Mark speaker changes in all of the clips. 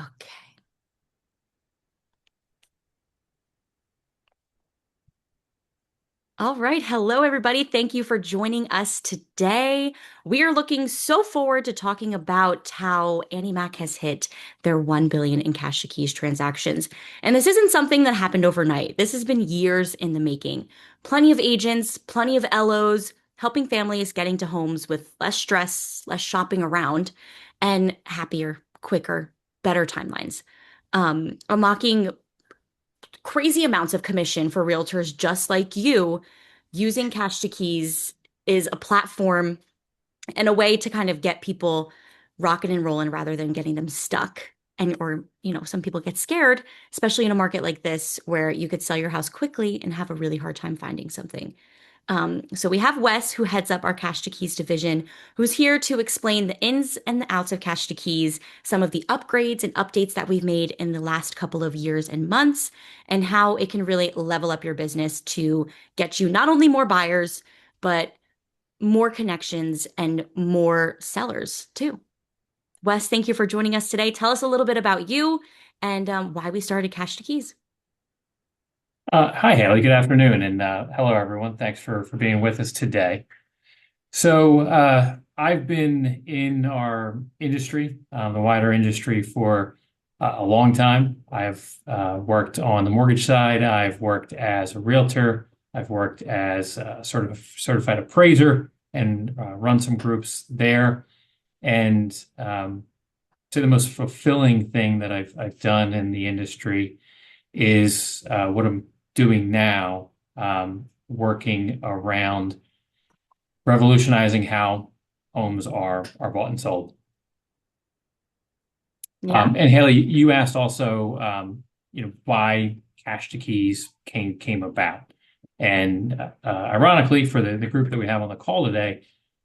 Speaker 1: Okay. All right. Hello, everybody. Thank you for joining us today. We are looking so forward to talking about how Annie Mac has hit their 1 billion in cash to keys transactions. And this isn't something that happened overnight. This has been years in the making. Plenty of agents, plenty of LOs, helping families getting to homes with less stress, less shopping around, and happier, quicker, better timelines. Unlocking crazy amounts of commission for realtors just like you. Using Cash to Keys is a platform and a way to kind of get people rocking and rolling rather than getting them stuck. And, or, some people get scared, especially in a market like this where you could sell your house quickly and have a really hard time finding something. So we have Wes, who heads up our Cash to Keys division, who's here to explain the ins and the outs of Cash to Keys, some of the upgrades and updates that we've made in the last couple of years and months, and how it can really level up your business to get you not only more buyers, but more connections and more sellers too. Wes, thank you for joining us today. Tell us a little bit about you and why we started Cash to Keys.
Speaker 2: Hi, Haley. Good afternoon, and hello, everyone. Thanks for being with us today. So I've been in our industry, the wider industry, for a long time. I've worked on the mortgage side. I've worked as a realtor. I've worked as sort of certified appraiser and run some groups there. And to the most fulfilling thing that I've done in the industry is what I'm doing now, working around revolutionizing how homes are bought and sold.
Speaker 1: Yeah.
Speaker 2: And Haley, you asked also, why Cash to Keys came about. And ironically, for the group that we have on the call today,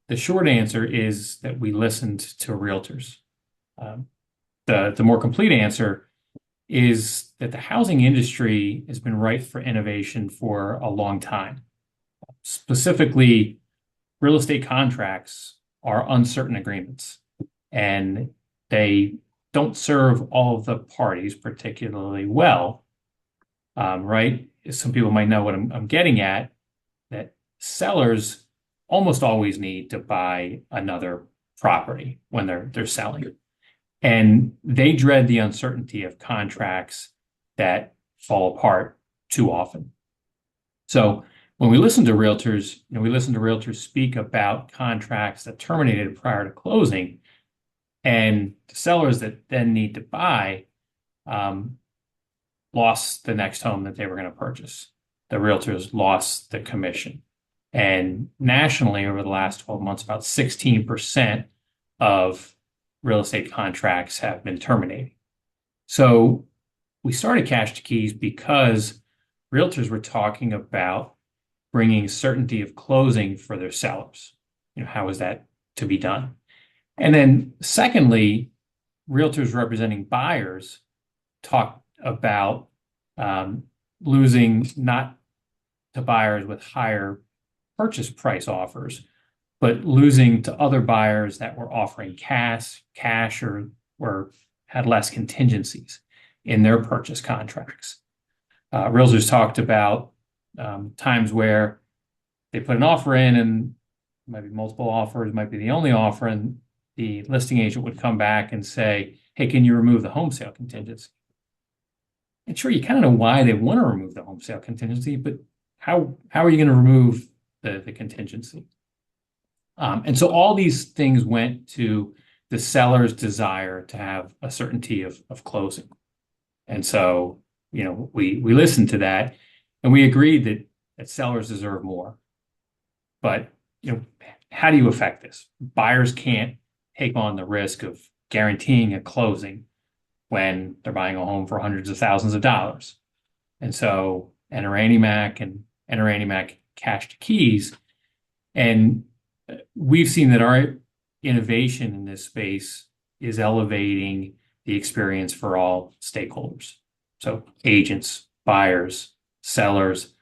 Speaker 2: the short answer is that we listened to realtors. Um, the more complete answer is that the housing industry has been ripe for innovation for a long time. Specifically, real estate contracts are uncertain agreements, and they don't serve all of the parties particularly well, right? Some people might know what I'm getting at, that sellers almost always need to buy another property when they're selling. And they dread the uncertainty of contracts that fall apart too often. So when we listen to realtors, we listen to realtors speak about contracts that terminated prior to closing, and the sellers that then need to buy um, lost the next home that they were going to purchase. The realtors lost the commission. And nationally, over the last 12 months, about 16% of real estate contracts have been terminated. So we started Cash to Keys because realtors were talking about bringing certainty of closing for their sellers. How is that to be done? And then secondly, realtors representing buyers talked about um, losing not to buyers with higher purchase price offers, but losing to other buyers that were offering cash or had less contingencies in their purchase contracts. Realtors talked about times where they put an offer in and it might be multiple offers, might be the only offer, and the listing agent would come back and say, "Hey, can you remove the home sale contingency?" And sure, you kind of know why they want to remove the home sale contingency, but how are you going to remove the contingency? And so all these things went to the seller's desire to have a certainty of closing. And so, we listened to that and we agreed that sellers deserve more. But, how do you affect this? Buyers can't take on the risk of guaranteeing a closing when they're buying a home for hundreds of thousands of dollars. And so enter Annie Mac and enter Annie Mac Cash to Keys. And we've seen that our innovation in this space is elevating the experience for all stakeholders. So agents, buyers, sellers,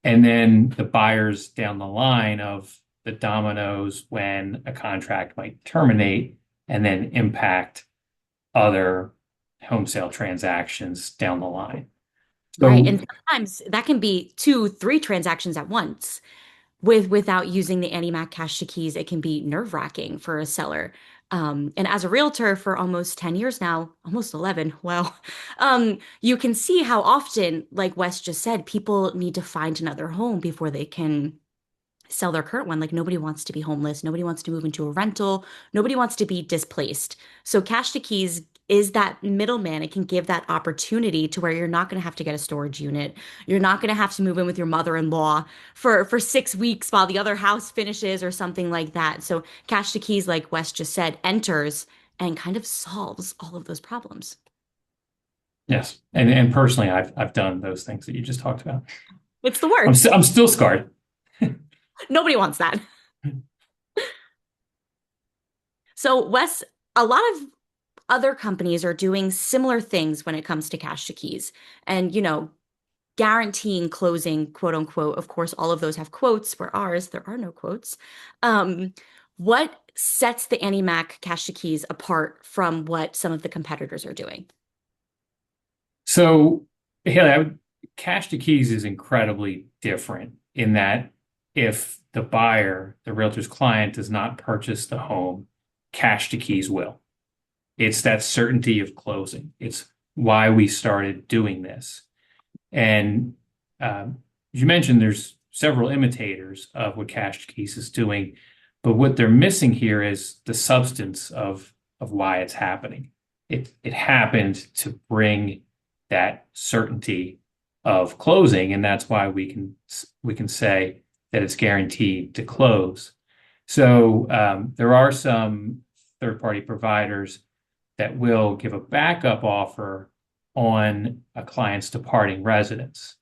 Speaker 2: and then the buyers down the line of the dominoes when a contract might terminate and then impact other home sale transactions down the line.
Speaker 1: Right.
Speaker 2: So
Speaker 1: And sometimes that can be two, three transactions at once. Without using the AnnieMac Cash to Keys, it can be nerve-wracking for a seller. And as a realtor for almost 10 years now, almost 11, well, you can see how often, like Wes just said, people need to find another home before they can sell their current one. Like nobody wants to be homeless. Nobody wants to move into a rental. Nobody wants to be displaced. So Cash to Keys is that middleman. It can give that opportunity to where you're not going to have to get a storage unit. You're not going to have to move in with your mother-in-law for 6 weeks while the other house finishes or something like that. So Cash to Keys, like Wes just said, enters and kind of solves all of those problems.
Speaker 2: yes, and personally, I've done those things that you just talked about.
Speaker 1: It's the worst.
Speaker 2: I'm still scarred.
Speaker 1: Nobody wants that. So Wes, a lot of other companies are doing similar things when it comes to Cash to Keys. And, guaranteeing closing, quote unquote. Of course, all of those have quotes. For ours, there are no quotes. Um, what sets the AnnieMac Cash to Keys apart from what some of the competitors are doing?
Speaker 2: So, Haley, Cash to Keys is incredibly different in that if the buyer, the realtor's client, does not purchase the home, Cash to Keys will. It's that certainty of closing. It's why we started doing this. And you mentioned there's several imitators of what Cash to Keys is doing, but what they're missing here is the substance of why it's happening. It happened to bring that certainty of closing, and that's why we can say that it's guaranteed to close. So there are some third-party providers that will give a backup offer on a client's departing residence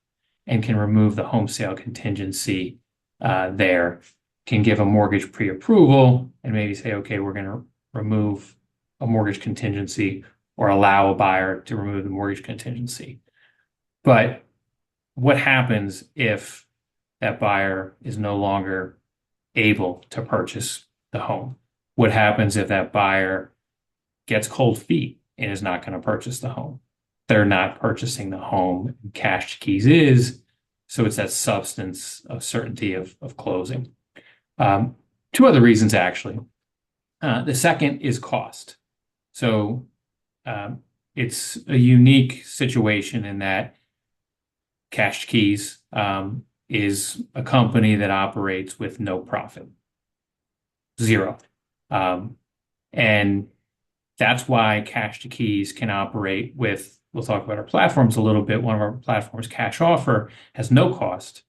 Speaker 2: and can remove the home sale contingency there, can give a mortgage pre-approval and maybe say, okay, we're going to remove a mortgage contingency or allow a buyer to remove the mortgage contingency. But what happens if that buyer is no longer able to purchase the home? What happens if that buyer gets cold feet and is not going to purchase the home? They're not purchasing the home. Cash keys is, so it's that substance of certainty of closing. Two other reasons, actually. The second is cost. So it's a unique situation in that Cash Keys is a company that operates with no profit, zero. And that's why Cash to Keys can operate with, we'll talk about our platforms a little bit. One of our platforms, Cash Offer, has no cost.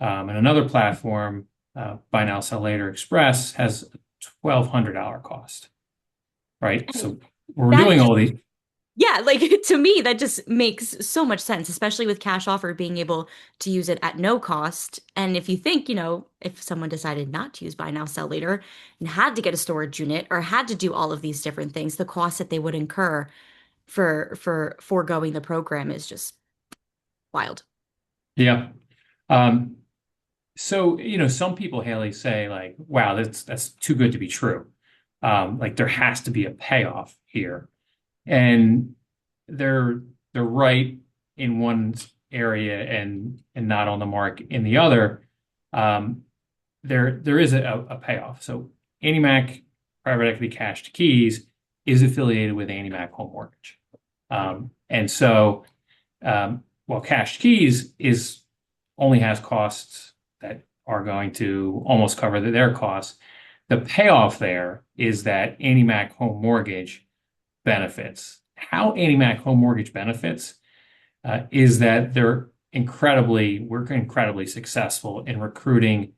Speaker 2: And another platform, Buy Now, Sell Later Express, has a $1,200 cost, right? So we're
Speaker 1: That
Speaker 2: doing all these.
Speaker 1: Yeah, like to me, that just makes so much sense, especially with Cash Offer being able to use it at no cost. And if you think, if someone decided not to use Buy Now, Sell Later and had to get a storage unit or had to do all of these different things, the cost that they would incur for foregoing the program is just wild.
Speaker 2: Yeah. So, some people, Haley, say like, wow, that's too good to be true. Like there has to be a payoff here. And they're right in one area and not on the mark in the other. There is a payoff. So AnnieMac Private Equity Cash to Keys is affiliated with AnnieMac Home Mortgage. And so while Cash to Keys only has costs that are going to almost cover their costs, the payoff there is that AnnieMac Home Mortgage benefits. How AnnieMac Home Mortgage benefits is that we're incredibly successful in recruiting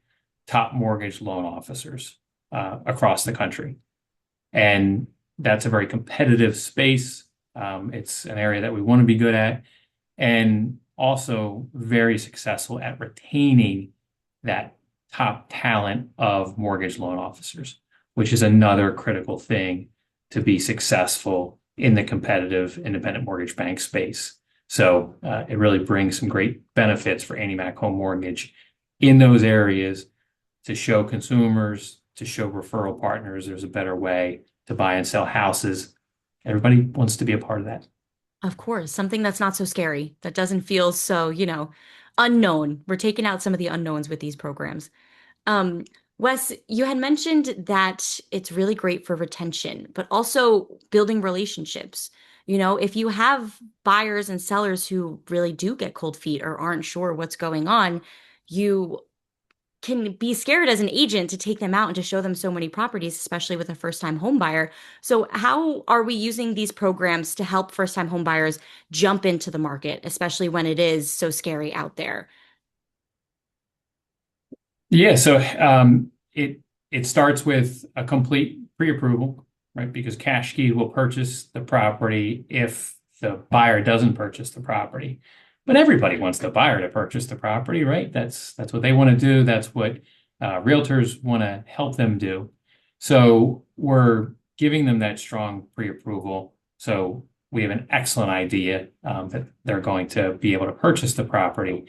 Speaker 2: top mortgage loan officers across the country. And that's a very competitive space. It's an area that we want to be good at, and also very successful at retaining that top talent of mortgage loan officers, which is another critical thing to be successful in the competitive independent mortgage bank space. So it really brings some great benefits for AnnieMac Home Mortgage in those areas to show consumers, to show referral partners there's a better way to buy and sell houses. Everybody wants to be a part of that.
Speaker 1: Of course, something that's not so scary, that doesn't feel so, unknown. We're taking out some of the unknowns with these programs. Um, Wes, you had mentioned that it's really great for retention, but also building relationships. If you have buyers and sellers who really do get cold feet or aren't sure what's going on, you can be scared as an agent to take them out and to show them so many properties, especially with a first-time home buyer. So, how are we using these programs to help first-time home buyers jump into the market, especially when it is so scary out there?
Speaker 2: Yeah, so it starts with a complete pre-approval, right? Because Cash Keys will purchase the property if the buyer doesn't purchase the property. But everybody wants the buyer to purchase the property, right? That's what they want to do. That's what realtors want to help them do. So we're giving them that strong pre-approval. So we have an excellent idea that they're going to be able to purchase the property.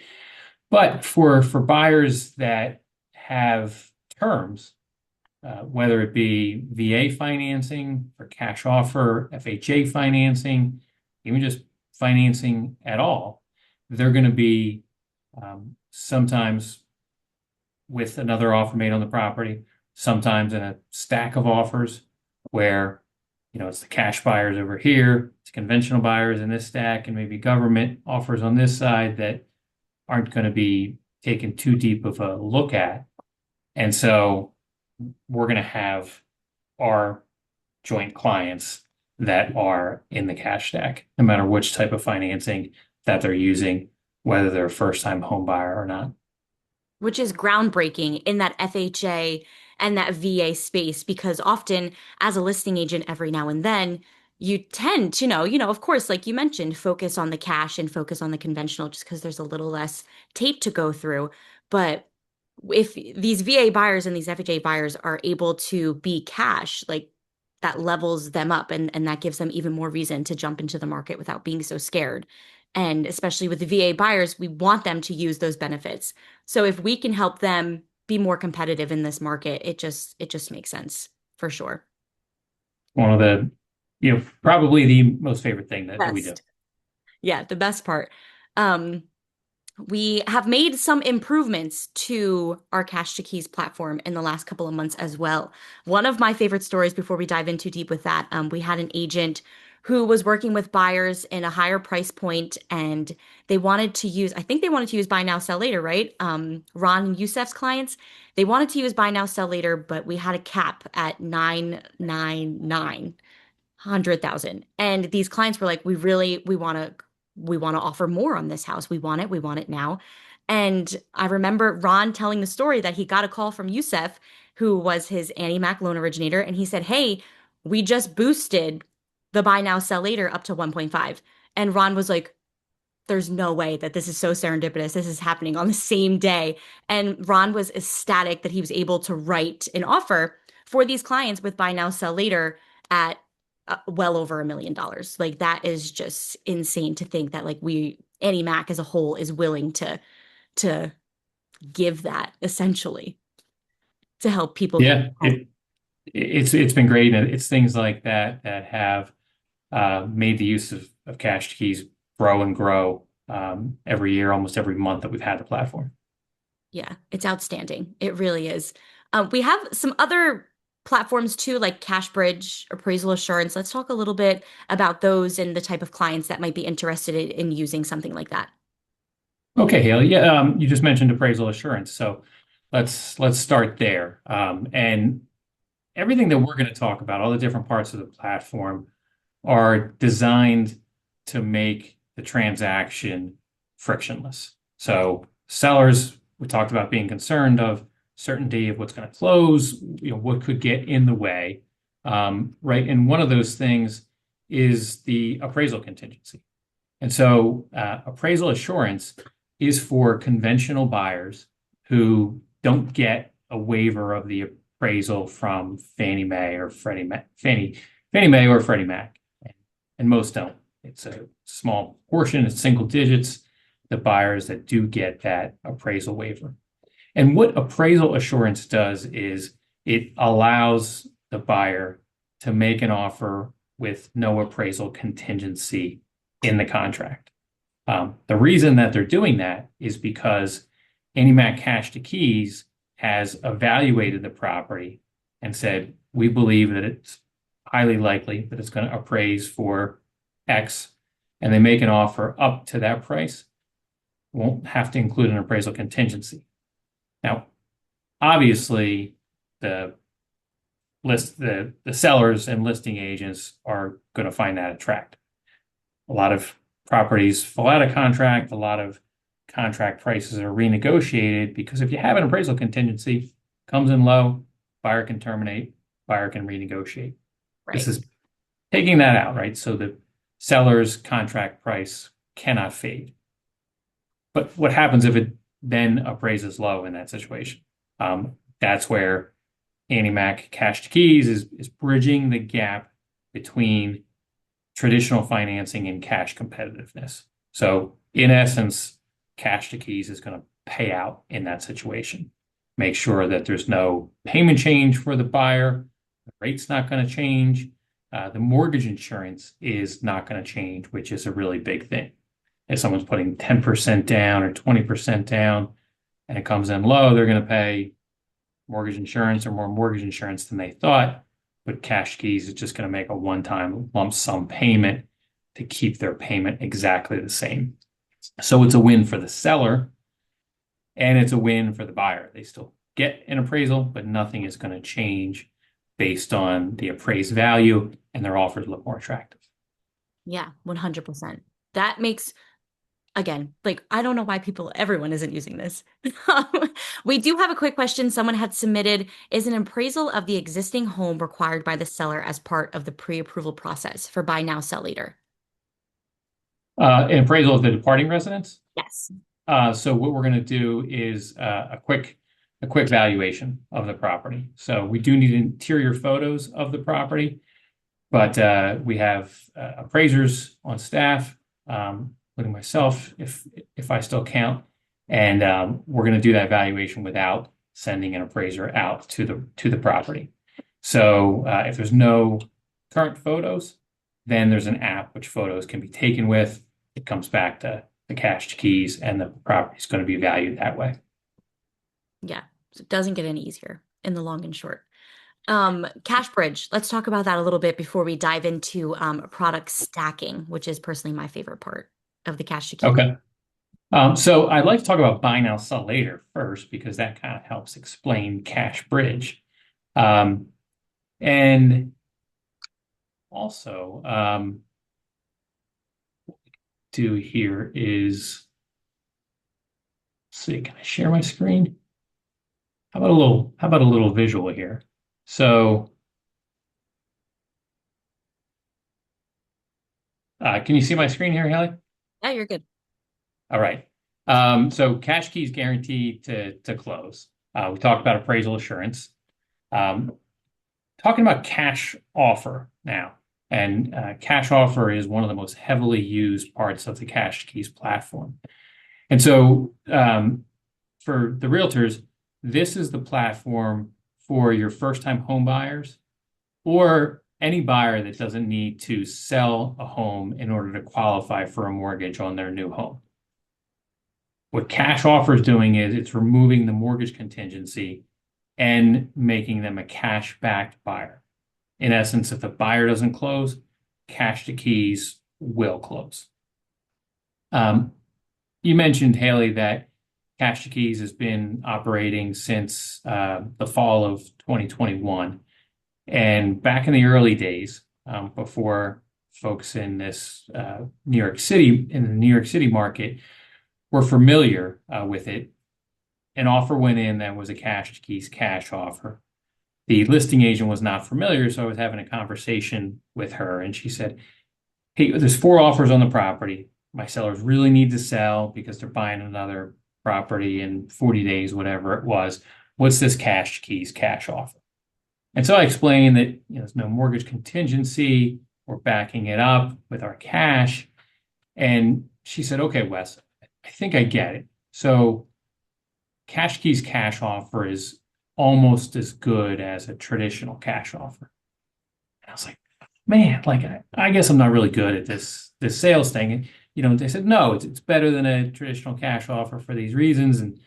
Speaker 2: But for buyers that have terms, whether it be VA financing for cash offer, FHA financing, even just financing at all, they're going to be sometimes with another offer made on the property, sometimes in a stack of offers where, it's the cash buyers over here, it's conventional buyers in this stack, and maybe government offers on this side that aren't going to be taken too deep of a look at. And so we're going to have our joint clients that are in the cash stack, no matter which type of financing that they're using, whether they're a first-time home buyer or not.
Speaker 1: Which is groundbreaking in that FHA and that VA space because often as a listing agent every now and then you tend to of course like you mentioned focus on the cash and focus on the conventional just because there's a little less tape to go through but if these VA buyers and these FHA buyers are able to be cash like that levels them up and that gives them even more reason to jump into the market without being so scared. And especially with the VA buyers, we want them to use those benefits. So if we can help them be more competitive in this market, it just makes sense for sure.
Speaker 2: One of the, probably the most favorite thing that we do.
Speaker 1: Best. Yeah, the best part. Um, We have made some improvements to our Cash to Keys platform in the last couple of months as well. One of my favorite stories before we dive in too deep with that, we had an agent who was working with buyers in a higher price point and they wanted to use, I think they wanted to use buy now, sell later, right? Ron and Youssef's clients, they wanted to use buy now, sell later, but we had a cap at 999. 100,000. And these clients were like, we want to offer more on this house. We want it now. And I remember Ron telling the story that he got a call from Youssef, who was his Annie Mac loan originator, and he said, "Hey, we just boosted the buy now, sell later up to 1.5." And Ron was like, there's no way that this is so serendipitous. This is happening on the same day. And Ron was ecstatic that he was able to write an offer for these clients with buy now, sell later at well over $1 million. Like that is just insane to think that like Annie Mac as a whole is willing to give that essentially to help people get
Speaker 2: Yeah,
Speaker 1: home.
Speaker 2: it's been great, and it's things like that that have made the use of Cash Keys grow and grow every year, almost every month that we've had the platform.
Speaker 1: Yeah, it's outstanding. It really is. We have some other platforms too, like CashBridge, Appraisal Assurance. Let's talk a little bit about those and the type of clients that might be interested in using something like that.
Speaker 2: Okay, Haley. Yeah, you just mentioned appraisal assurance, so let's start there. And everything that we're going to talk about, all the different parts of the platform, are designed to make the transaction frictionless. So sellers, we talked about being concerned of certainty of what's going to close, what could get in the way, right? And one of those things is the appraisal contingency. And so appraisal assurance is for conventional buyers who don't get a waiver of the appraisal from Fannie Mae or Fannie Mae or Freddie Mac, and most don't. It's a small portion, it's single digits, the buyers that do get that appraisal waiver. And what appraisal assurance does is it allows the buyer to make an offer with no appraisal contingency in the contract. The reason that they're doing that is because AndyMac Cash to Keys has evaluated the property and said, we believe that it's highly likely that it's going to appraise for X, and they make an offer up to that price, won't have to include an appraisal contingency. Now, obviously, the the sellers and listing agents are going to find that attractive. A lot of properties fall out of contract. A lot of contract prices are renegotiated because if you have an appraisal contingency, comes in low, buyer can terminate, buyer can renegotiate. This
Speaker 1: Right.
Speaker 2: is taking that out, right? So the seller's contract price cannot fade. But what happens if it then appraises low in that situation? That's where AndyMac Cash to Keys is bridging the gap between traditional financing and cash competitiveness. So in essence, Cash to Keys is going to pay out in that situation. Make sure that there's no payment change for the buyer. The rate's not going to change. The mortgage insurance is not going to change, which is a really big thing. If someone's putting 10% down or 20% down and it comes in low, they're going to pay mortgage insurance or more mortgage insurance than they thought. But Cash Keys is just going to make a one-time lump sum payment to keep their payment exactly the same. So it's a win for the seller and it's a win for the buyer. They still get an appraisal, but nothing is going to change based on the appraised value, and their offers look more attractive.
Speaker 1: Yeah, 100%. That makes, again, like, I don't know why everyone isn't using this. We do have a quick question someone had submitted. Is an appraisal of the existing home required by the seller as part of the pre-approval process for buy now, sell later?
Speaker 2: An appraisal of the departing residence.
Speaker 1: Yes.
Speaker 2: So what we're going to do is a quick valuation of the property. So we do need interior photos of the property, but we have appraisers on staff, including myself, if I still count, and we're going to do that valuation without sending an appraiser out to the property. So if there's no current photos, then there's an app which photos can be taken with. It comes back to the Cash to Keys, and the property is going to be valued that way.
Speaker 1: Yeah. So it doesn't get any easier in the long and short. Cash bridge. Let's talk about that a little bit before we dive into product stacking, which is personally my favorite part of the Cash to Keys.
Speaker 2: Okay. So I'd like to talk about buy now, sell later first, because that kind of helps explain cash bridge. And also, what we do here is, let's see, can I share my screen? How about a little visual here? So, can you see my screen here, Haley?
Speaker 1: Yeah, you're good.
Speaker 2: All right. So Cash Keys guaranteed to close. We talked about appraisal assurance. Talking about cash offer now, and cash offer is one of the most heavily used parts of the Cash Keys platform. And so for the realtors, this is the platform for your first-time home buyers or any buyer that doesn't need to sell a home in order to qualify for a mortgage on their new home. What cash offer is doing is it's removing the mortgage contingency and making them a cash-backed buyer. In essence, if the buyer doesn't close, Cash to Keys will close. You mentioned, Haley, that Cash to Keys has been operating since the fall of 2021. And back in the early days, before folks in this New York City, in the New York City market, were familiar with it, an offer went in that was a Cash to Keys cash offer. The listing agent was not familiar, so I was having a conversation with her, and she said, hey, there's 4 offers on the property. My sellers really need to sell because they're buying another property in 40 days, whatever it was. What's this Cash to Keys cash offer? And so I explained that there's no mortgage contingency. We're backing it up with our cash. And she said, okay, Wes, I think I get it. So Cash Keys cash offer is almost as good as a traditional cash offer. And I was like, man, like I guess I'm not really good at this this sales thing. And, they said, no, it's better than a traditional cash offer for these reasons. And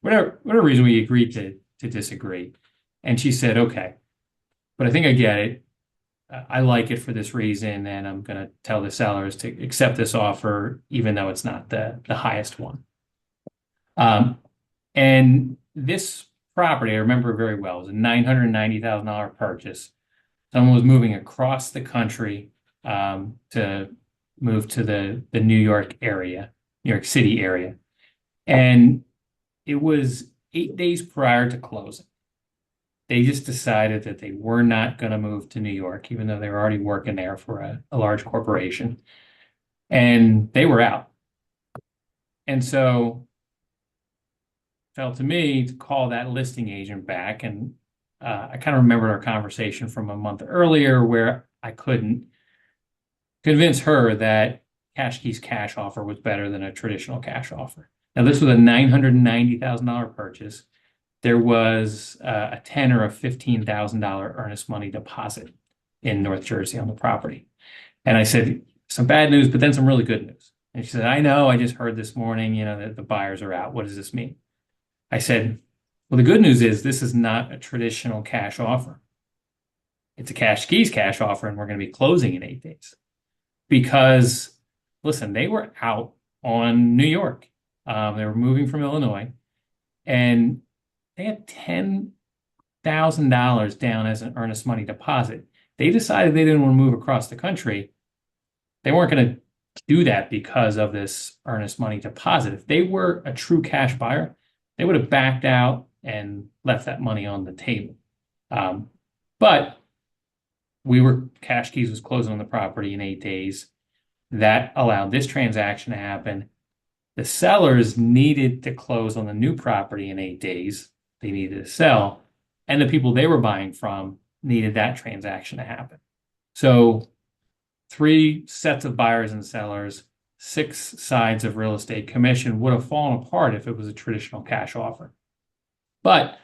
Speaker 2: whatever reason we agreed to disagree. And she said, okay, but I think I get it. I like it for this reason, and I'm going to tell the sellers to accept this offer, even though it's not the highest one. And this property, I remember very well, it was a $990,000 purchase. Someone was moving across the country to move to the New York area, New York City area. And it was 8 days prior to closing. They just decided that they were not going to move to New York, even though they were already working there for a large corporation. And they were out. And so it felt to me to call that listing agent back. And I kind of remembered our conversation from a month earlier where I couldn't convince her that Cash2Keys cash offer was better than a traditional cash offer. Now, this was a $990,000 purchase. There was a $10,000 or a $15,000 earnest money deposit in North Jersey on the property. And I said, some bad news, but then some really good news. And she said, I know, I just heard this morning, that the buyers are out. What does this mean? I said, well, the good news is this is not a traditional cash offer. It's a Cash2Keys cash offer, and we're going to be closing in 8 days. Because, listen, they were out on New York. They were moving from Illinois, and they had $10,000 down as an earnest money deposit. They decided they didn't want to move across the country. They weren't going to do that because of this earnest money deposit. If they were a true cash buyer, they would have backed out and left that money on the table. But Cash2Keys was closing on the property in 8 days. That allowed this transaction to happen. The sellers needed to close on the new property in 8 days. They needed to sell, and the people they were buying from needed that transaction to happen. So 3 sets of buyers and sellers, 6 sides of real estate commission would have fallen apart if it was a traditional cash offer. But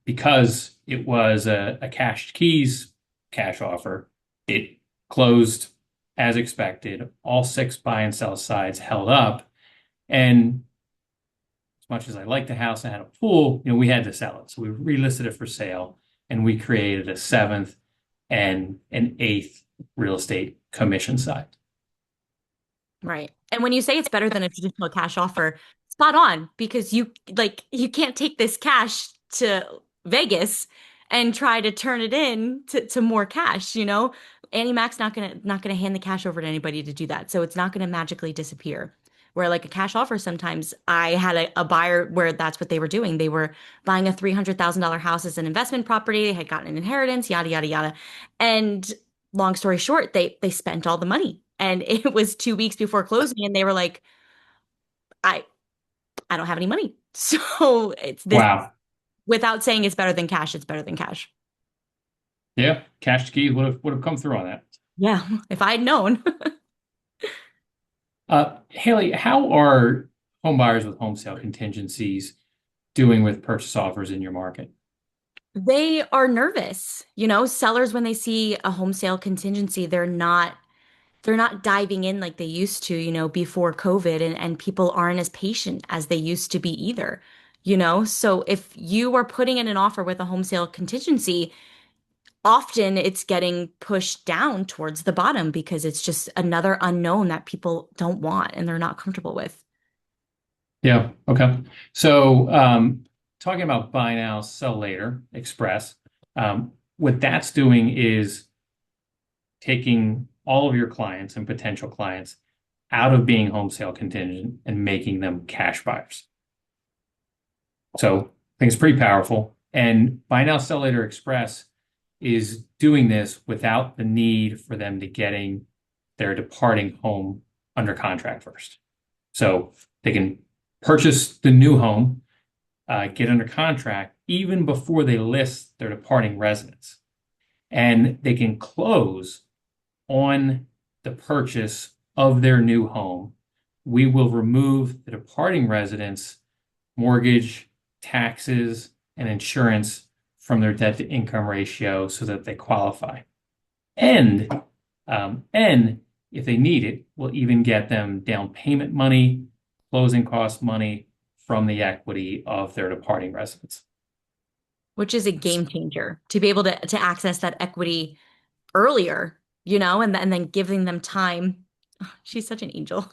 Speaker 2: because it was a Cash2Keys cash offer, it closed as expected. All 6 buy and sell sides held up. And as much as I liked the house and had a pool, we had to sell it. So we relisted it for sale, and we created a 7th and an 8th real estate commission side.
Speaker 1: Right. And when you say it's better than a traditional cash offer, spot on, because you can't take this cash to Vegas and try to turn it in to more cash, you know? Annie Mac's not gonna hand the cash over to anybody to do that. So it's not gonna magically disappear. Where like a cash offer, sometimes I had a buyer where that's what they were doing. They were buying a $300,000 house as an investment property. They had gotten an inheritance, yada yada yada. And long story short, they spent all the money. And it was 2 weeks before closing, and they were like, I I don't have any money. So it's this
Speaker 2: Wow.
Speaker 1: without saying it's better than cash, it's better than cash.
Speaker 2: Yeah, Cash2Keys would have come through on that.
Speaker 1: Yeah, if I'd known.
Speaker 2: Haley, how are home buyers with home sale contingencies doing with purchase offers in your market?
Speaker 1: They are nervous. Sellers when they see a home sale contingency, they're not diving in like they used to, before COVID, and people aren't as patient as they used to be either. So if you are putting in an offer with a home sale contingency, often it's getting pushed down towards the bottom because it's just another unknown that people don't want and they're not comfortable with.
Speaker 2: Yeah. Okay. So, talking about buy now, sell later, Express, what that's doing is taking all of your clients and potential clients out of being home sale contingent and making them cash buyers. So, I think it's pretty powerful. And buy now, sell later Express is doing this without the need for them to getting their departing home under contract first. So they can purchase the new home, get under contract even before they list their departing residence. And they can close on the purchase of their new home. We will remove the departing residence, mortgage, taxes, and insurance from their debt to income ratio so that they qualify. And if they need it, we'll even get them down payment money, closing cost money from the equity of their departing residence.
Speaker 1: Which is a game changer to be able to access that equity earlier, and then giving them time. Oh, she's such an angel.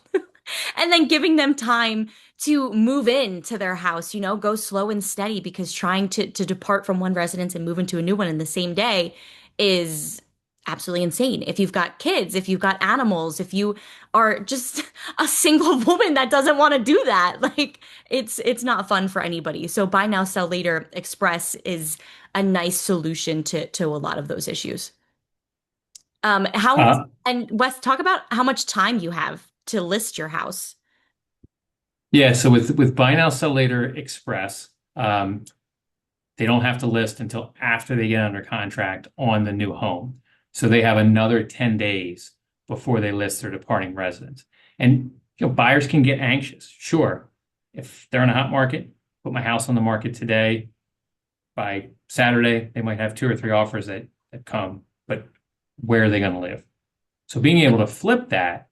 Speaker 1: And then giving them time to move into their house, go slow and steady because trying to depart from one residence and move into a new one in the same day is absolutely insane. If you've got kids, if you've got animals, if you are just a single woman that doesn't want to do that, like it's not fun for anybody. So buy now, sell later express is a nice solution to a lot of those issues. How
Speaker 2: Uh,
Speaker 1: and Wes, talk about how much time you have to list your house.
Speaker 2: yeah, so with Buy Now Sell Later Express, they don't have to list until after they get under contract on the new home. So they have another 10 days before they list their departing residence. And buyers can get anxious. Sure, if they're in a hot market, put my house on the market today. By Saturday, they might have two or three offers that come, but where are they going to live? So being able to flip that,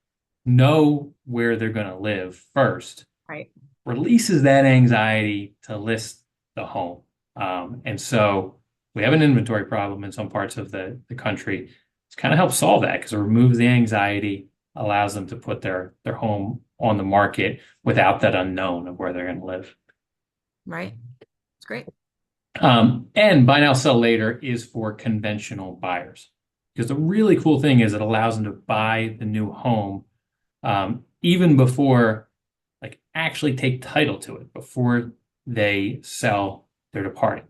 Speaker 2: know where they're going to live first,
Speaker 1: Right.
Speaker 2: releases that anxiety to list the home. And so we have an inventory problem in some parts of the country. It's kind of helps solve that because it removes the anxiety, allows them to put their home on the market without that unknown of where they're going to live.
Speaker 1: Right. It's great.
Speaker 2: And buy now, sell later is for conventional buyers. Because the really cool thing is it allows them to buy the new home even before, like, actually take title to it, before they sell their departing.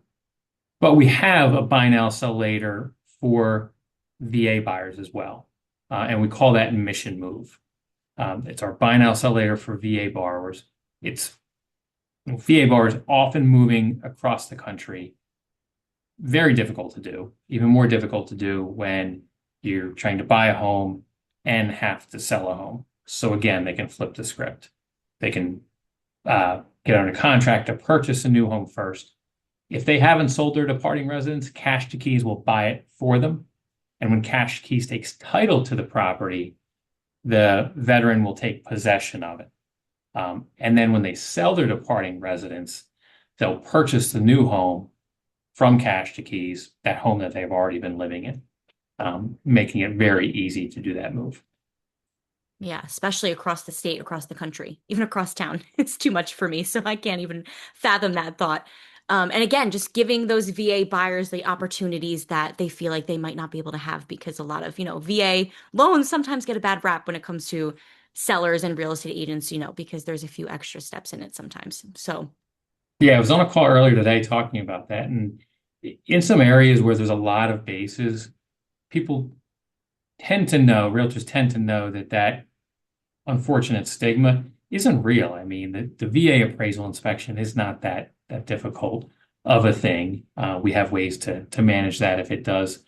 Speaker 2: But we have a buy now, sell later for VA buyers as well. And we call that mission move. It's our buy now, sell later for VA borrowers. It's VA borrowers often moving across the country. Very difficult to do, even more difficult to do when you're trying to buy a home and have to sell a home. So again, they can flip the script. They can get under contract to purchase a new home first. If they haven't sold their departing residence, Cash2Keys will buy it for them. And when Cash2Keys takes title to the property, the veteran will take possession of it. And then when they sell their departing residence, they'll purchase the new home from Cash2Keys, that home that they've already been living in, making it very easy to do that move.
Speaker 1: Yeah, especially across the state, across the country, even across town. It's too much for me, so I can't even fathom that thought. And again, just giving those VA buyers the opportunities that they feel like they might not be able to have because a lot of, VA loans sometimes get a bad rap when it comes to sellers and real estate agents, because there's a few extra steps in it sometimes. So,
Speaker 2: Yeah, I was on a call earlier today talking about that. And in some areas where there's a lot of bases, people realtors tend to know that unfortunate stigma isn't real. I mean, the VA appraisal inspection is not that difficult of a thing. We have ways to manage that if it does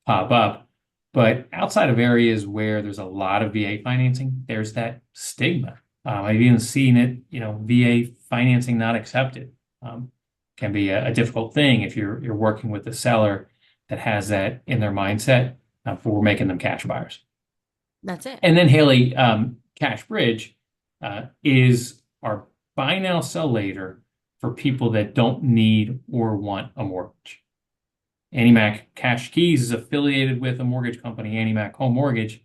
Speaker 2: pop up. But outside of areas where there's a lot of VA financing, there's that stigma. I've even seen it, VA financing not accepted. Can be a difficult thing if you're working with a seller that has that in their mindset for making them cash buyers.
Speaker 1: that's it.
Speaker 2: And then Haley, Cash Bridge is our buy now, sell later for people that don't need or want a mortgage. AnnieMac Cash Keys is affiliated with a mortgage company, AnnieMac Home Mortgage.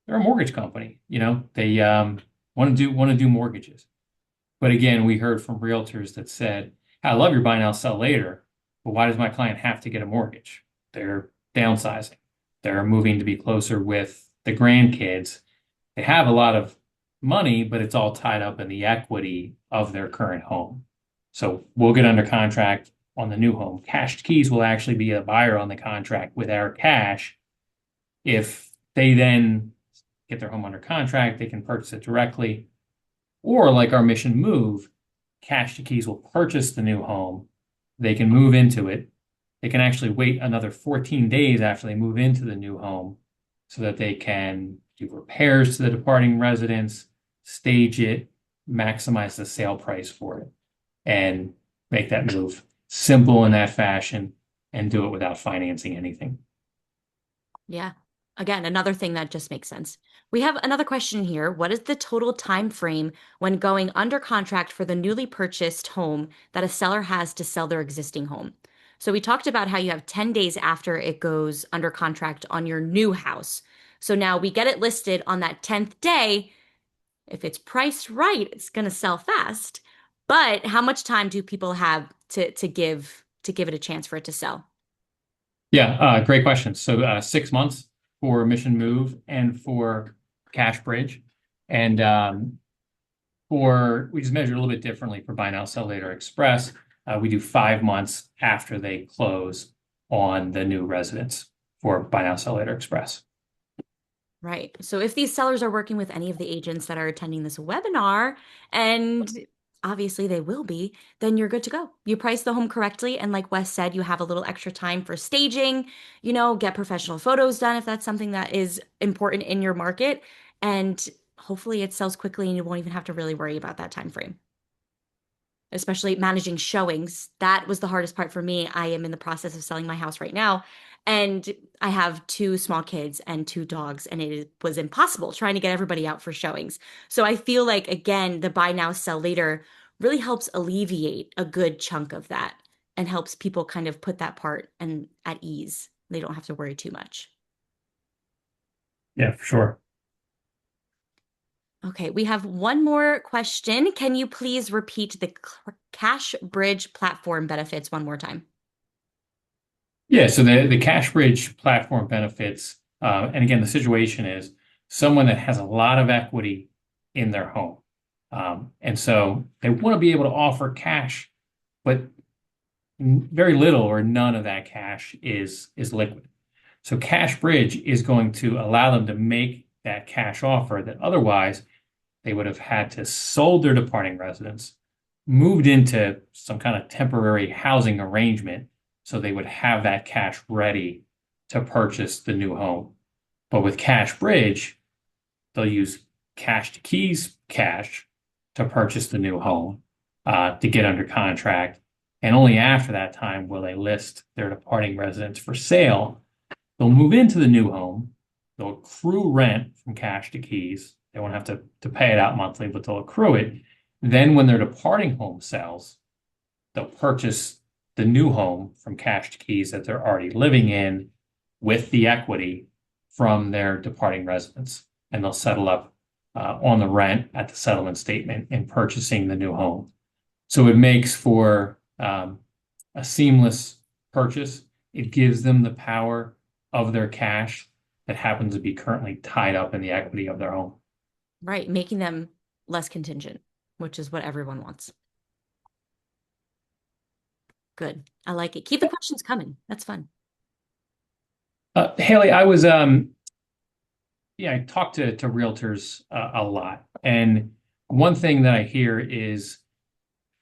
Speaker 2: They're a mortgage company. They want to do mortgages. But again, we heard from realtors that said, I love your buy now, sell later, but why does my client have to get a mortgage? They're downsizing. They're moving to be closer with the grandkids. They have a lot of money, but it's all tied up in the equity of their current home. So we'll get under contract on the new home. Cash2Keys will actually be a buyer on the contract with our cash. If they then get their home under contract, they can purchase it directly. Or like our mission move, Cash2Keys will purchase the new home. They can move into it. They can actually wait another 14 days after they move into the new home so that they can do repairs to the departing residence, stage it, maximize the sale price for it, and make that move simple in that fashion and do it without financing anything.
Speaker 1: Yeah. Again, another thing that just makes sense. We have another question here. What is the total time frame when going under contract for the newly purchased home that a seller has to sell their existing home? So we talked about how you have 10 days after it goes under contract on your new house. So now we get it listed on that 10th day. If it's priced right, it's going to sell fast. But how much time do people have to give it a chance for it to sell?
Speaker 2: Yeah, great question. So 6 months for Mission Move and for Cash Bridge. And we just measure a little bit differently for Buy Now, Sell Later Express. We do 5 months after they close on the new residence for Buy Now, Sell Later Express.
Speaker 1: Right. So if these sellers are working with any of the agents that are attending this webinar, and obviously they will be, then you're good to go. You price the home correctly. And like Wes said, you have a little extra time for staging, get professional photos done if that's something that is important in your market. And hopefully it sells quickly and you won't even have to really worry about that time frame, especially managing showings. That was the hardest part for me. I am in the process of selling my house right now, and I have two small kids and two dogs, and it was impossible trying to get everybody out for showings. So I feel like, again, the buy now, sell later really helps alleviate a good chunk of that and helps people kind of put that part and at ease. They don't have to worry too much.
Speaker 2: Yeah, for sure.
Speaker 1: Okay, we have one more question. Can you please repeat the Cash Bridge platform benefits one more time?
Speaker 2: Yeah, so the Cash Bridge platform benefits, and again, the situation is someone that has a lot of equity in their home. And so they want to be able to offer cash, but very little or none of that cash is liquid. So Cash Bridge is going to allow them to make that cash offer that otherwise they would have had to sold their departing residence, moved into some kind of temporary housing arrangement so they would have that cash ready to purchase the new home. But with Cash Bridge, they'll use Cash2Keys cash to purchase the new home, to get under contract. And only after that time will they list their departing residence for sale. They'll move into the new home. They'll accrue rent from Cash2Keys. They won't have to pay it out monthly, but they'll accrue it. Then when their departing home sells, they'll purchase the new home from Cash2Keys that they're already living in with the equity from their departing residence. And they'll settle up on the rent at the settlement statement in purchasing the new home. So it makes for a seamless purchase. It gives them the power of their cash that happens to be currently tied up in the equity of their home.
Speaker 1: Right, making them less contingent, which is what everyone wants. Good. I like it. Keep the questions coming. That's fun.
Speaker 2: Haley, I talk to realtors a lot. And one thing that I hear is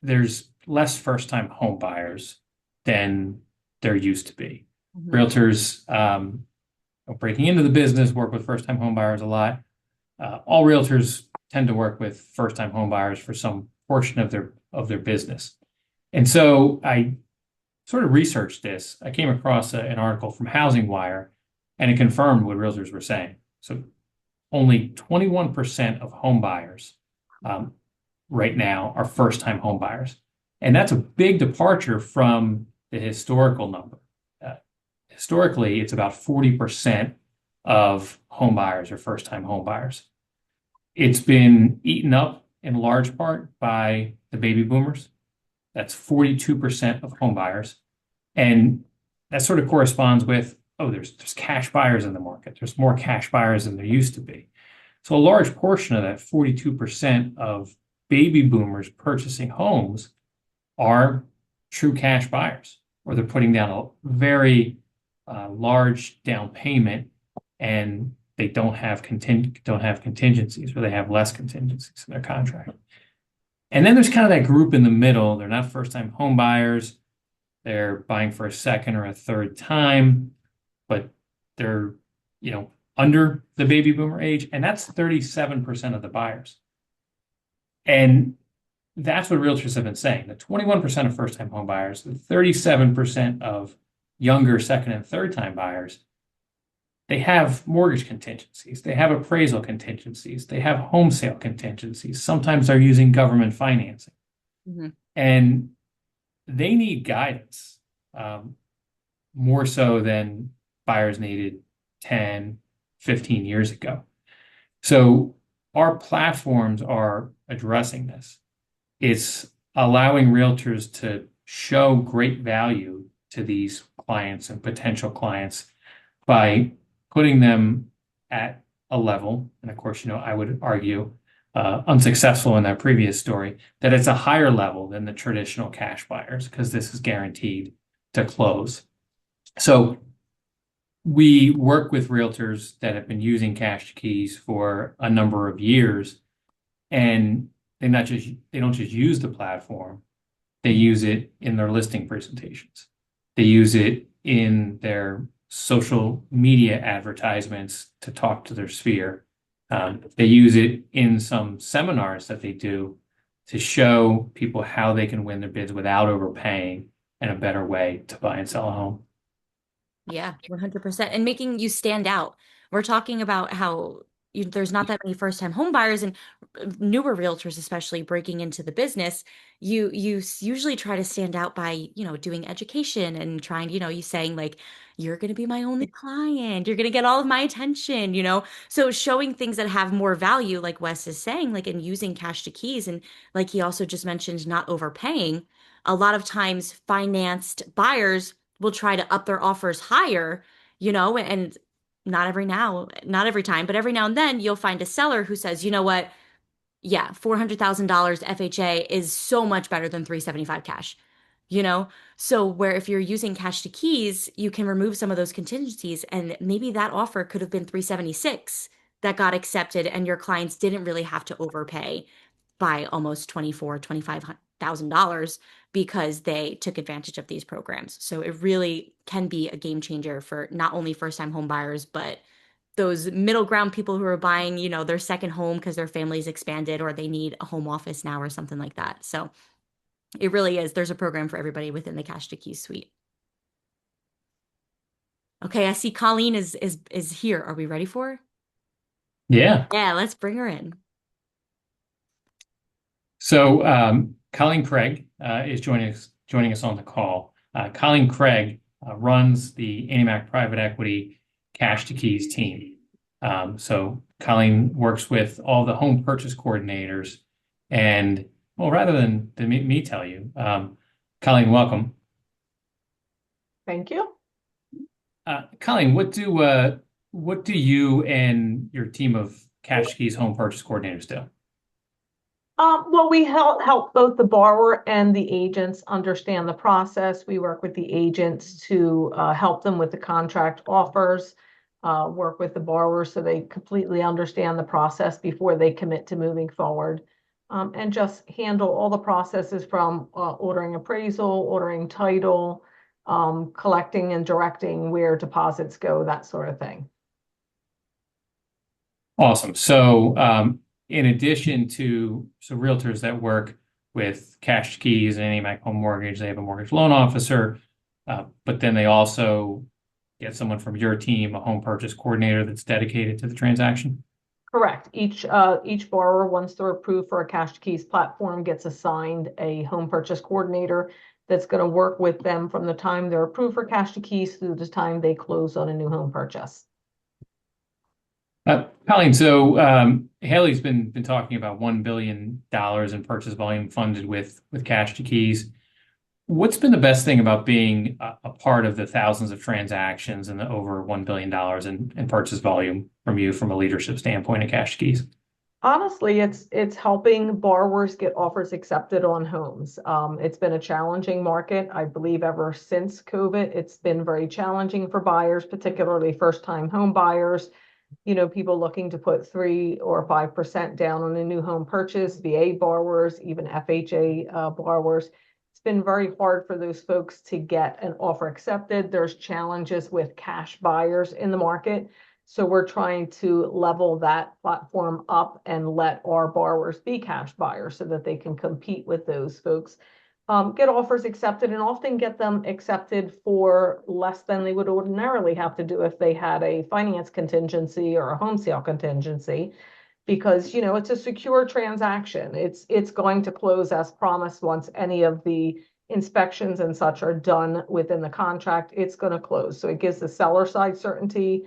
Speaker 2: there's less first-time home buyers than there used to be.
Speaker 1: Mhm.
Speaker 2: Realtors breaking into the business work with first-time home buyers a lot. All realtors tend to work with first-time home buyers for some portion of their business. And so I sort of researched this. I came across an article from Housing Wire, and it confirmed what realtors were saying. So only 21% of home buyers right now are first-time home buyers. And that's a big departure from the historical number. Historically, it's about 40% of home buyers are first-time home buyers. It's been eaten up in large part by the baby boomers. That's 42% of home buyers. And that sort of corresponds with, there's cash buyers in the market. There's more cash buyers than there used to be. So a large portion of that 42% of baby boomers purchasing homes are true cash buyers, or they're putting down a very large down payment, and they don't have contingencies, or they have less contingencies in their contract. And then there's kind of that group in the middle. They're not first-time home buyers. They're buying for a second or a third time, but they're, under the baby boomer age, and that's 37% of the buyers. And that's what realtors have been saying. The 21% of first-time home buyers, the 37% of younger second and third time buyers, they have mortgage contingencies, they have appraisal contingencies, they have home sale contingencies. Sometimes they're using government financing,
Speaker 1: Mhm.
Speaker 2: and they need guidance, um, more so than buyers needed 10, 15 years ago. So our platforms are addressing this. It's allowing realtors to show great value to these clients and potential clients by putting them at a level, and of course, I would argue, unsuccessful in that previous story, that it's a higher level than the traditional cash buyers because this is guaranteed to close. So we work with realtors that have been using Cash2Keys for a number of years, and they don't just use the platform, they use it in their listing presentations. They use it in their social media advertisements to talk to their sphere. They use it in some seminars that they do to show people how they can win their bids without overpaying and a better way to buy and sell a home.
Speaker 1: Yeah, 100%. And making you stand out. We're talking about how there's not that many first-time home buyers and newer realtors, especially breaking into the business. Usually try to stand out by, doing education and trying, you saying like, you're going to be my only client. You're going to get all of my attention. So showing things that have more value, like Wes is saying, like, and using cash to keys. And like he also just mentioned, not overpaying. A lot of times financed buyers will try to up their offers higher, and not every time, but every now and then you'll find a seller who says, you know what? Yeah, $400,000 FHA is so much better than 375 cash. You know, so where if you're using cash to keys, you can remove some of those contingencies, and maybe that offer could have been 376 that got accepted, and your clients didn't really have to overpay by almost 24, $25,000 because they took advantage of these programs. So it really can be a game changer for not only first-time home buyers, but those middle ground people who are buying, their second home because their family's expanded or they need a home office now or something like that. So it really is. There's a program for everybody within the Cash to Keys suite. Okay, I see Colleen is here. Are we ready for her?
Speaker 2: Yeah.
Speaker 1: Yeah, let's bring her in.
Speaker 2: So Colleen Craig is joining us on the call. Colleen Craig runs the AnyMac Private Equity Cash to Keys team. So Colleen works with all the home purchase coordinators, and well, rather than me tell you, Colleen, welcome.
Speaker 3: Thank you.
Speaker 2: Colleen, what do you and your team of Cash to Keys home purchase coordinators do?
Speaker 3: Well, we help both the borrower and the agents understand the process. We work with the agents to help them with the contract offers, work with the borrowers so they completely understand the process before they commit to moving forward, and just handle all the processes from ordering appraisal, ordering title, collecting and directing where deposits go, that sort of thing.
Speaker 2: Awesome. So, in addition to realtors that work with Cash Keys and AnyMac Home Mortgage, they have a mortgage loan officer, but then they also get someone from your team, a home purchase coordinator that's dedicated to the transaction.
Speaker 3: Correct. Each borrower, once they're approved for a Cash to Keys platform, gets assigned a home purchase coordinator that's going to work with them from the time they're approved for Cash to Keys through the time they close on a new home purchase.
Speaker 2: Colleen, so Haley's been talking about $1 billion in purchase volume funded with Cash to Keys. What's been the best thing about being a part of the thousands of transactions and the over $1 billion in purchase volume from you from a leadership standpoint at Cash to Keys?
Speaker 3: Honestly, it's helping borrowers get offers accepted on homes. It's been a challenging market. I believe ever since COVID, it's been very challenging for buyers, particularly first-time home buyers. People looking to put 3 or 5% down on a new home purchase, VA borrowers, even FHA borrowers. It's been very hard for those folks to get an offer accepted. There's challenges with cash buyers in the market. So we're trying to level that platform up and let our borrowers be cash buyers so that they can compete with those folks. get offers accepted and often get them accepted for less than they would ordinarily have to do if they had a finance contingency or a home sale contingency, because it's a secure transaction. It's going to close as promised. Once any of the inspections and such are done within the contract, it's going to close. So it gives the seller side certainty.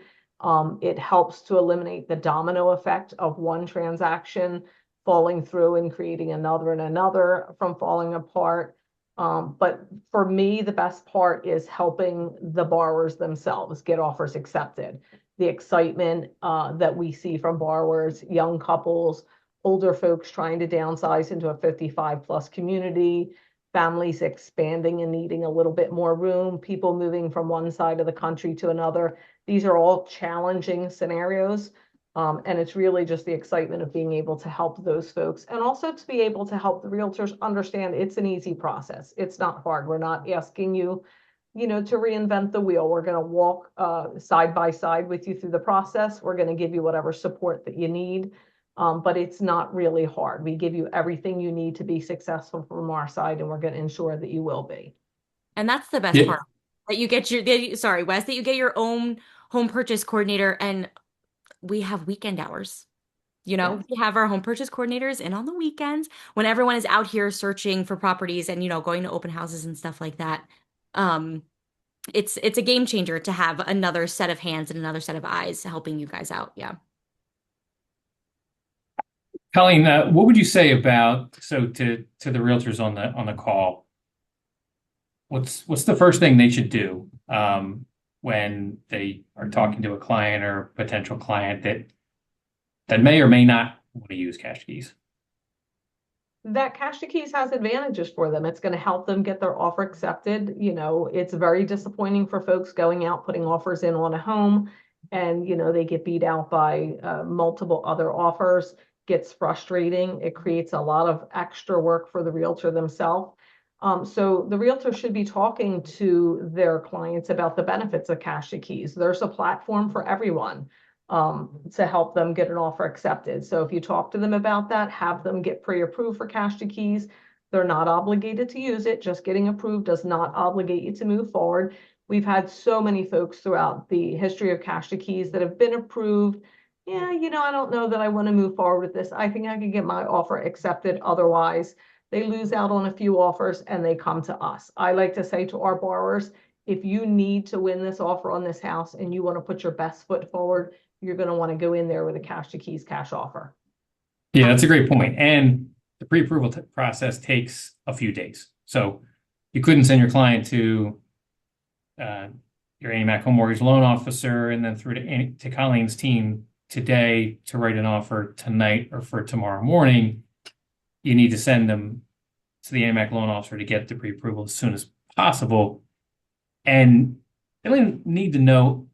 Speaker 3: It helps to eliminate the domino effect of one transaction falling through and creating another and another from falling apart. But for me, the best part is helping the borrowers themselves get offers accepted. The excitement that we see from borrowers, young couples, older folks trying to downsize into a 55+ community, families expanding and needing a little bit more room, people moving from one side of the country to another. These are all challenging scenarios. And it's really just the excitement of being able to help those folks, and also to be able to help the realtors understand it's an easy process. It's not hard. We're not asking you, to reinvent the wheel. We're going to walk side by side with you through the process. We're going to give you whatever support that you need. But it's not really hard. We give you everything you need to be successful from our side, and we're going to ensure that you will be.
Speaker 1: And that's the best
Speaker 2: Yeah.
Speaker 1: part. That you get sorry, Wes, that you get your own home purchase coordinator, and we have weekend hours.
Speaker 3: Yeah.
Speaker 1: We have our home purchase coordinators in on the weekends when everyone is out here searching for properties and, going to open houses and stuff like that. Um, it's a game changer to have another set of hands and another set of eyes helping you guys out. Yeah.
Speaker 2: Colleen, what would you say about to the realtors on the call? What's the first thing they should do when they are talking to a client or potential client that may or may not want to use Cash2Keys?
Speaker 3: That Cash2Keys has advantages for them. It's going to help them get their offer accepted. It's very disappointing for folks going out, putting offers in on a home, and, they get beat out by multiple other offers. Gets frustrating. It creates a lot of extra work for the realtor themselves. So the realtor should be talking to their clients about the benefits of Cash2Keys. There's a platform for everyone to help them get an offer accepted. So if you talk to them about that, have them get pre-approved for Cash2Keys. They're not obligated to use it. Just getting approved does not obligate you to move forward. We've had so many folks throughout the history of Cash2Keys that have been approved. Yeah, I don't know that I want to move forward with this. I think I can get my offer accepted otherwise. They lose out on a few offers and they come to us. I like to say to our borrowers, if you need to win this offer on this house and you want to put your best foot forward, you're going to want to go in there with a Cash2Keys cash offer.
Speaker 2: Yeah, that's a great point. And the pre-approval process takes a few days. So you couldn't send your client to your AnyMac home mortgage loan officer and then through to Colleen's team today to write an offer tonight or for tomorrow morning. You need to send them to the AnyMac loan officer to get the pre-approval as soon as possible. And they really need to know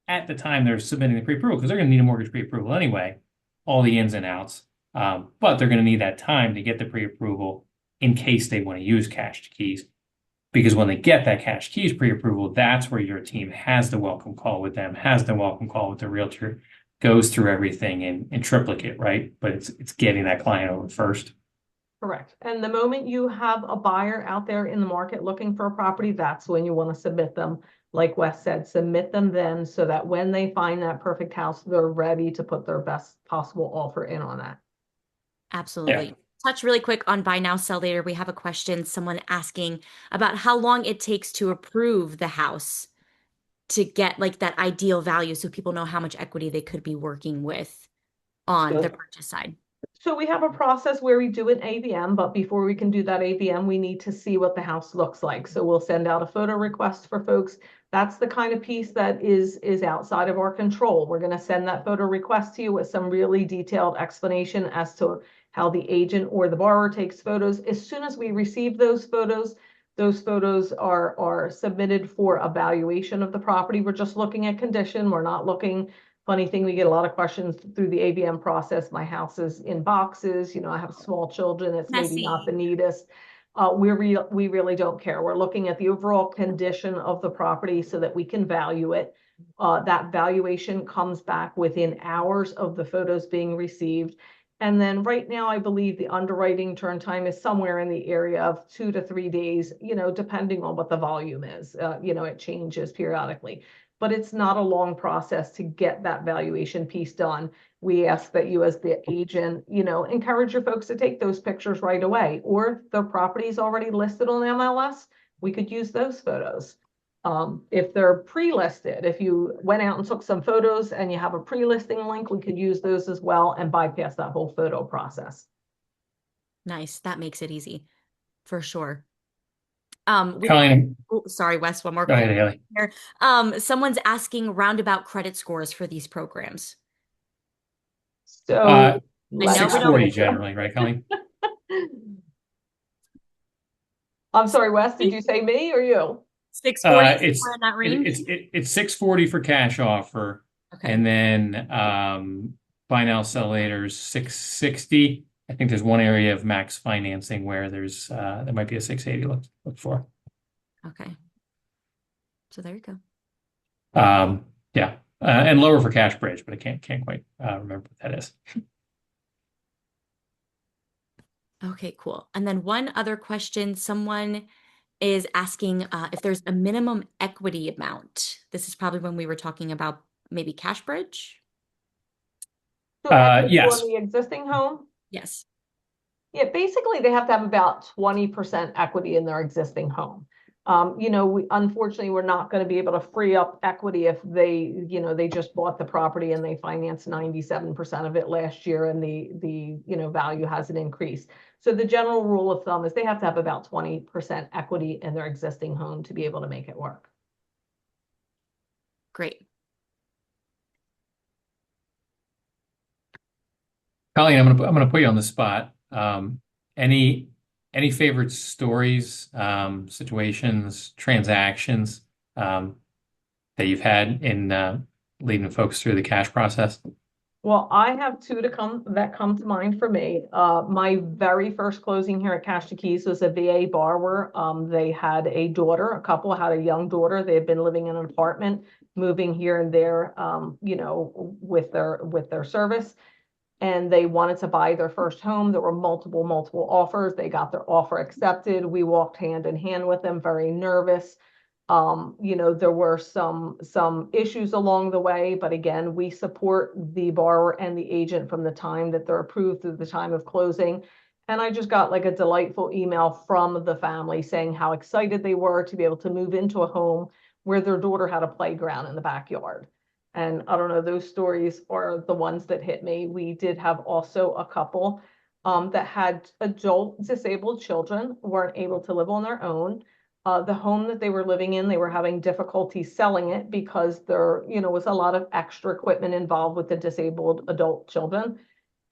Speaker 2: at the time they're submitting the pre-approval, because they're going to need a mortgage pre-approval anyway, all the ins and outs. But they're going to need that time to get the pre-approval in case they want to use Cash2Keys. Because when they get that Cash2Keys pre-approval, that's where your team has the welcome call with them, has the welcome call with the realtor, goes through everything in triplicate, right? But it's getting that client over first.
Speaker 3: Correct. And the moment you have a buyer out there in the market looking for a property, that's when you want to submit them. Like Wes said, submit them then so that when they find that perfect house, they're ready to put their best possible offer in on that.
Speaker 1: Absolutely.
Speaker 2: Yeah.
Speaker 1: Touch really quick on buy now, sell later. We have a question, someone asking about how long it takes to approve the house to get like that ideal value so people know how much equity they could be working with on the purchase side.
Speaker 3: So we have a process where we do an AVM, but before we can do that AVM, we need to see what the house looks like. So we'll send out a photo request for folks. That's the kind of piece that is outside of our control. We're going to send that photo request to you with some really detailed explanation as to how the agent or the borrower takes photos. As soon as we receive those photos are submitted for evaluation of the property. We're just looking at condition. We're not looking. Funny thing, we get a lot of questions through the AVM process. My house is in boxes. I have small children. It's maybe not the neatest. We really don't care. We're looking at the overall condition of the property so that we can value it. That valuation comes back within hours of the photos being received. And then right now, I believe the underwriting turn time is somewhere in the area of 2 to 3 days, depending on what the volume is. It changes periodically, but it's not a long process to get that valuation piece done. We ask that you, as the agent, encourage your folks to take those pictures right away, or if their property is already listed on MLS, we could use those photos. If they're pre-listed, if you went out and took some photos and you have a pre-listing link, we could use those as well and bypass that whole photo process.
Speaker 1: Nice. That makes it easy for sure. We
Speaker 2: Colleen,
Speaker 1: oh, sorry, Wes, one more
Speaker 2: go ahead,
Speaker 1: question
Speaker 2: Haley.
Speaker 1: here. Someone's asking roundabout credit scores for these programs.
Speaker 3: So
Speaker 1: I
Speaker 3: let
Speaker 1: know we
Speaker 3: me
Speaker 2: 640
Speaker 1: don't.
Speaker 2: generally, right, Colleen?
Speaker 3: I'm sorry, Wes, did you say me or you?
Speaker 1: 640, somewhere
Speaker 2: It's
Speaker 1: in that
Speaker 2: it,
Speaker 1: range.
Speaker 2: it's 640 for cash offer,
Speaker 1: Okay.
Speaker 2: and then buy now sell later is 660. I think there's one area of max financing where there might be a 680 look for.
Speaker 1: Okay. So there you go.
Speaker 2: Yeah, and lower for cash bridge, but I can't quite remember what that is.
Speaker 1: Okay, cool. And then one other question, someone is asking if there's a minimum equity amount. This is probably when we were talking about maybe cash bridge.
Speaker 3: So equity on
Speaker 2: Yes.
Speaker 3: the existing home?
Speaker 1: Yes.
Speaker 3: Yeah, basically they have to have about 20% equity in their existing home. Unfortunately, we're not going to be able to free up equity if they just bought the property and they financed 97% of it last year and the value hasn't increased. So the general rule of thumb is they have to have about 20% equity in their existing home to be able to make it work.
Speaker 1: Great.
Speaker 2: Colleen, I'm gonna put you on the spot. Any favorite stories, situations, transactions that you've had in leading folks through the cash process?
Speaker 3: Well, I have two that come to mind for me. My very first closing here at Cash2Keys was a VA borrower. They had a daughter, a couple had a young daughter. They had been living in an apartment, moving here and there, with their service, and they wanted to buy their first home. There were multiple offers. They got their offer accepted. We walked hand in hand with them, very nervous. There were some issues along the way, but again, we support the borrower and the agent from the time that they're approved through the time of closing. And I just got like a delightful email from the family saying how excited they were to be able to move into a home where their daughter had a playground in the backyard. And I don't know, those stories are the ones that hit me. We did have also a couple that had adult disabled children, weren't able to live on their own. The home that they were living in, they were having difficulty selling it because there, was a lot of extra equipment involved with the disabled adult children.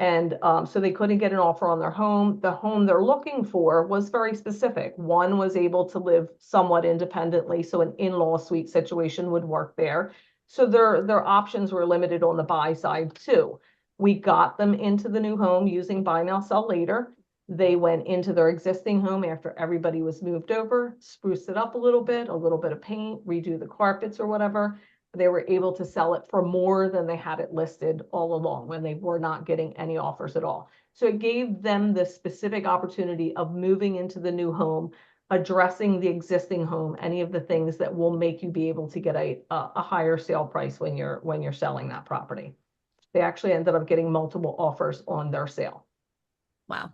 Speaker 3: And so they couldn't get an offer on their home. The home they're looking for was very specific. One was able to live somewhat independently, so an in-law suite situation would work there. So their options were limited on the buy side too. We got them into the new home using buy now, sell later. They went into their existing home after everybody was moved over, spruced it up a little bit of paint, redo the carpets or whatever. They were able to sell it for more than they had it listed all along when they were not getting any offers at all. So it gave them the specific opportunity of moving into the new home, addressing the existing home, any of the things that will make you be able to get a higher sale price when you're selling that property. They actually ended up getting multiple offers on their sale.
Speaker 1: Wow.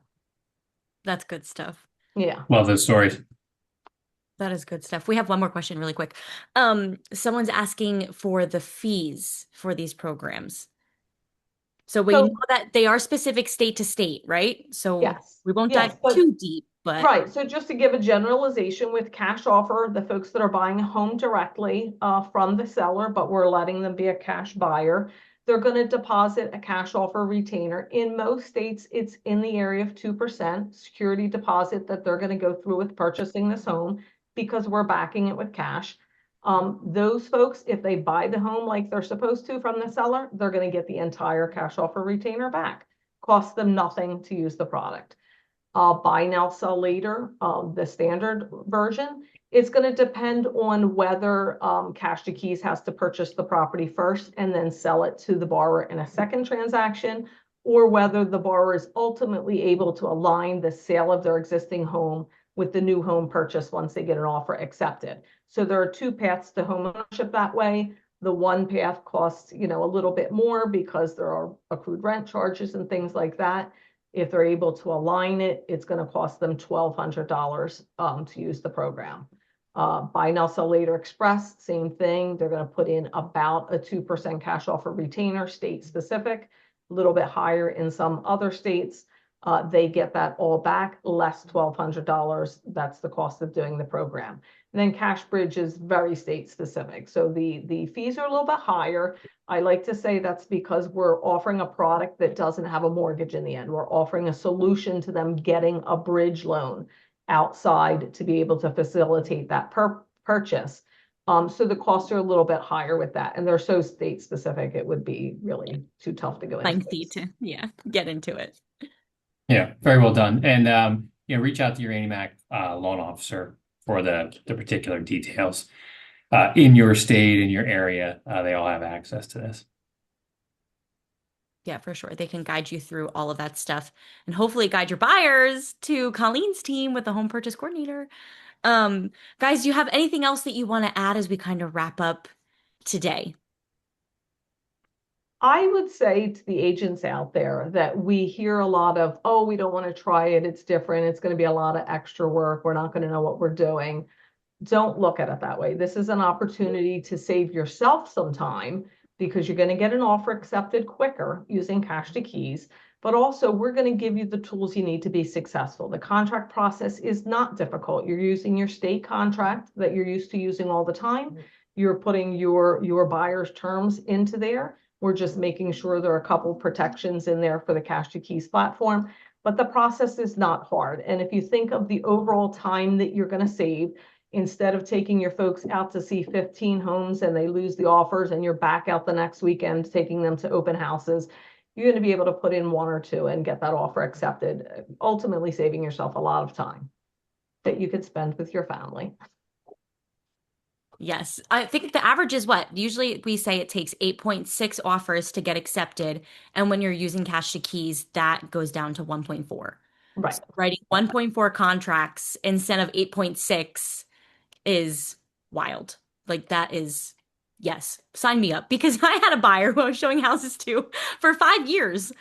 Speaker 1: That's good stuff.
Speaker 3: Yeah.
Speaker 2: Love those stories.
Speaker 1: That is good stuff. We have one more question really quick. Someone's asking for the fees for these programs. So we know
Speaker 3: So
Speaker 1: that they are specific state to state, right? So
Speaker 3: yes,
Speaker 1: we won't dive
Speaker 3: yes, but
Speaker 1: too deep, but
Speaker 3: right. So just to give a generalization with cash offer, the folks that are buying a home directly from the seller, but we're letting them be a cash buyer, they're going to deposit a cash offer retainer. In most states, it's in the area of 2% security deposit that they're going to go through with purchasing this home because we're backing it with cash. Those folks, if they buy the home like they're supposed to from the seller, they're going to get the entire cash offer retainer back. Costs them nothing to use the product. Buy now, sell later, the standard version. It's going to depend on whether Cash2Keys has to purchase the property first and then sell it to the borrower in a second transaction, or whether the borrower is ultimately able to align the sale of their existing home with the new home purchase once they get an offer accepted. So there are two paths to home ownership that way. The one path costs, a little bit more because there are accrued rent charges and things like that. If they're able to align it, it's going to cost them $1,200 to use the program. Buy now, sell later express, same thing. They're going to put in about a 2% cash offer retainer, state specific, a little bit higher in some other states. They get that all back, less $1,200. That's the cost of doing the program. And then Cash Bridge is very state specific. So the fees are a little bit higher. I like to say that's because we're offering a product that doesn't have a mortgage in the end. We're offering a solution to them getting a bridge loan outside to be able to facilitate that purchase. So the costs are a little bit higher with that. And they're so state specific, it would be really too tough to go into
Speaker 1: Lengthy
Speaker 3: this.
Speaker 1: to, yeah, get into it.
Speaker 2: Yeah, very well done. And reach out to your AnnieMac loan officer for the particular details in your state, in your area. They all have access to this.
Speaker 1: Yeah, for sure. They can guide you through all of that stuff and hopefully guide your buyers to Colleen's team with the home purchase coordinator. Um, Guys, do you have anything else that you want to add as we kind of wrap up today?
Speaker 3: I would say to the agents out there that we hear a lot of, oh, we don't want to try it. It's different. It's going to be a lot of extra work. We're not going to know what we're doing. Don't look at it that way. This is an opportunity to save yourself some time because you're going to get an offer accepted quicker using Cash2Keys. But also, we're going to give you the tools you need to be successful. The contract process is not difficult. You're using your state contract that you're used to using all the time. You're putting your buyer's terms into there. We're just making sure there are a couple protections in there for the Cash2Keys platform. But the process is not hard. And if you think of the overall time that you're going to save, instead of taking your folks out to see 15 homes and they lose the offers and you're back out the next weekend taking them to open houses, you're going to be able to put in one or two and get that offer accepted, ultimately saving yourself a lot of time that you could spend with your family.
Speaker 1: Yes. I think the average is what? Usually we say it takes 8.6 offers to get accepted. And when you're using Cash2Keys, that goes down to 1.4.
Speaker 3: Right.
Speaker 1: So writing 1.4 contracts instead of 8.6 is wild. Like that is, yes, sign me up because I had a buyer who I was showing houses to for 5 years.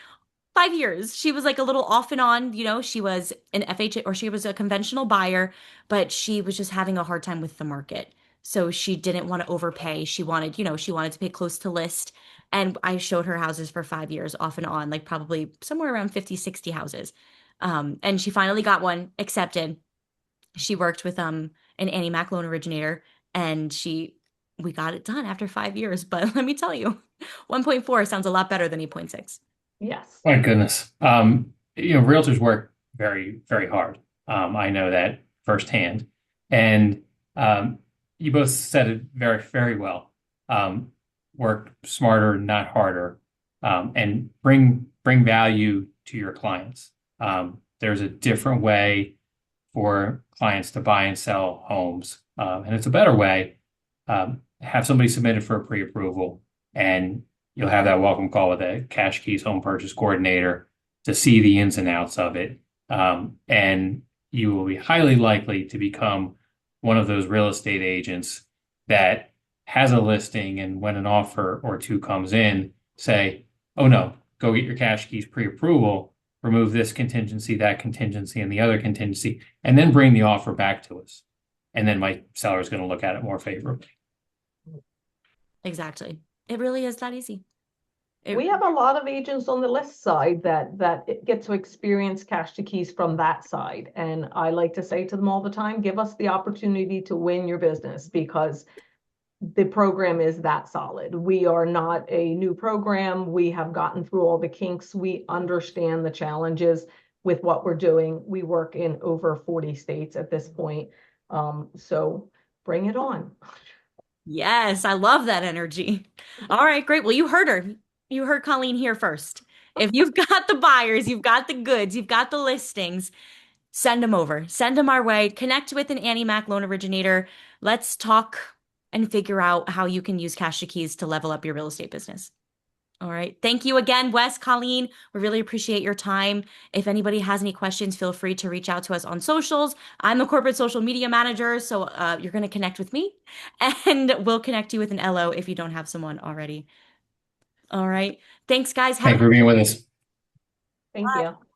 Speaker 1: 5 years. She was like a little off and on, she was an FHA or she was a conventional buyer, but she was just having a hard time with the market. So she didn't want to overpay. She wanted to pay close to list. And I showed her houses for 5 years off and on, like probably somewhere around 50, 60 houses. And she finally got one accepted. She worked with an Annie Mac loan originator and we got it done after 5 years. But let me tell you, 1.4 sounds a lot better than 8.6.
Speaker 3: Yes.
Speaker 2: My goodness. Realtors work very, very hard. I know that firsthand. And you both said it very, very well. Work smarter, not harder, and bring value to your clients. There's a different way for clients to buy and sell homes, and it's a better way. Have somebody submitted for a pre-approval, and you'll have that welcome call with a Cash2Keys home purchase coordinator to see the ins and outs of it. And you will be highly likely to become one of those real estate agents that has a listing and when an offer or two comes in, say, oh no, go get your Cash2Keys pre-approval, remove this contingency, that contingency, and the other contingency, and then bring the offer back to us. And then my seller is going to look at it more favorably.
Speaker 1: Exactly. It really is that easy.
Speaker 3: We have a lot of agents on the list side that get to experience Cash2Keys from that side. And I like to say to them all the time, give us the opportunity to win your business because the program is that solid. We are not a new program. We have gotten through all the kinks. We understand the challenges with what we're doing. We work in over 40 states at this point. So bring it on.
Speaker 1: Yes, I love that energy. All right, great. Well, you heard her. You heard Colleen here first. If you've got the buyers, you've got the goods, you've got the listings, send them over. Send them our way. Connect with an Annie Mac loan originator. Let's talk and figure out how you can use Cash2Keys to level up your real estate business. All right. Thank you again, Wes, Colleen. We really appreciate your time. If anybody has any questions, feel free to reach out to us on socials. I'm the corporate social media manager, so you're going to connect with me, and we'll connect you with an LO if you don't have someone already. All right. Thanks, guys. Have a
Speaker 2: Thank you for being with us.
Speaker 3: Thank you.